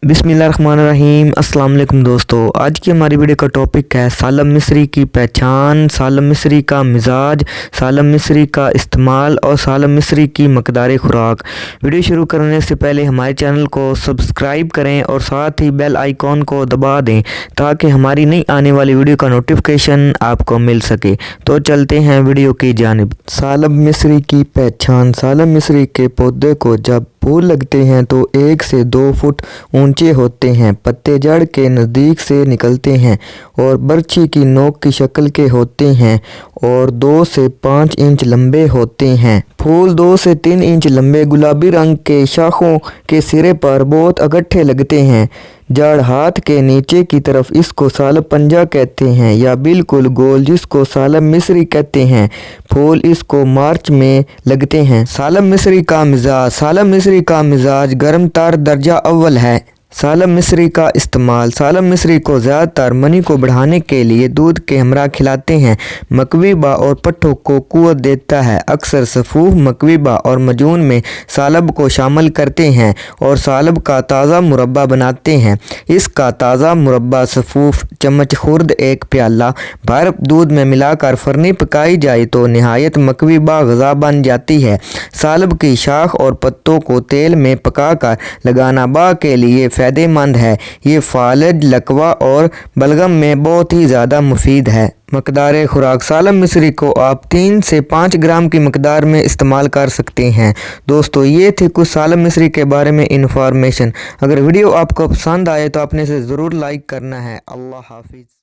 बिस्मिल्लाहिर्रहमानिर्रहीम। अस्सलाम वालेकुम दोस्तों, आज की हमारी वीडियो का टॉपिक है सालम मिस्री की पहचान, सालम मिस्री का मिजाज, सालम मिस्री का इस्तेमाल और सालम मिस्री की मकदार खुराक। वीडियो शुरू करने से पहले हमारे चैनल को सब्सक्राइब करें और साथ ही बेल आइकॉन को दबा दें ताकि हमारी नई आने वाली वीडियो का नोटिफिकेशन आपको मिल सके। तो चलते हैं वीडियो की जानिब। सालम मिस्री की पहचान। सालम मिस्री के पौधे को जब फूल लगते हैं तो 1 से 2 फुट ऊंचे होते हैं। पत्ते जड़ के नज़दीक से निकलते हैं और बरछी की नोक की शक्ल के होते हैं और 2 से 5 इंच लंबे होते हैं। फूल 2 से 3 इंच लंबे गुलाबी रंग के शाखों के सिरे पर बहुत इकट्ठे लगते हैं। जड़ हाथ के नीचे की तरफ इसको सालब पंजा कहते हैं या बिल्कुल गोल, जिसको सालम मिस्री कहते हैं। फूल इसको मार्च में लगते हैं। सालम मिस्री का मिजाज। सालम मिस्री का मिजाज गर्म तर दर्जा अव्वल है। सालम मिस्री का इस्तेमाल। सालम मिस्री को ज़्यादातर मनी को बढ़ाने के लिए दूध के हमरा खिलाते हैं। मकवीबा और पट्ठों को कुव्वत देता है। अक्सर सफ़ूफ, मकवीबा और मजून में सालब को शामिल करते हैं और सालब का ताज़ा मुरब्बा बनाते हैं। इसका ताज़ा मुरब्बा सफ़ूफ चम्मच खुर्द 1 प्याला भर दूध में मिलाकर फरनी पकाई जाए तो नहायत मकवीबा ग़ज़ा बन जाती है। सालब की शाख और पत्तों को तेल में पकाकर लगाना बा के लिए फ़ायदेमंद है। ये फालज, लकवा और बलगम में बहुत ही ज़्यादा मुफीद है। मकदार खुराक। सालम मिस्री को आप 3 से 5 ग्राम की मकदार में इस्तेमाल कर सकते हैं। दोस्तों, ये थी कुछ सालम मिस्री के बारे में इंफॉर्मेशन। अगर वीडियो आपको पसंद आए तो आपने इसे ज़रूर लाइक करना है। अल्लाह हाफिज़।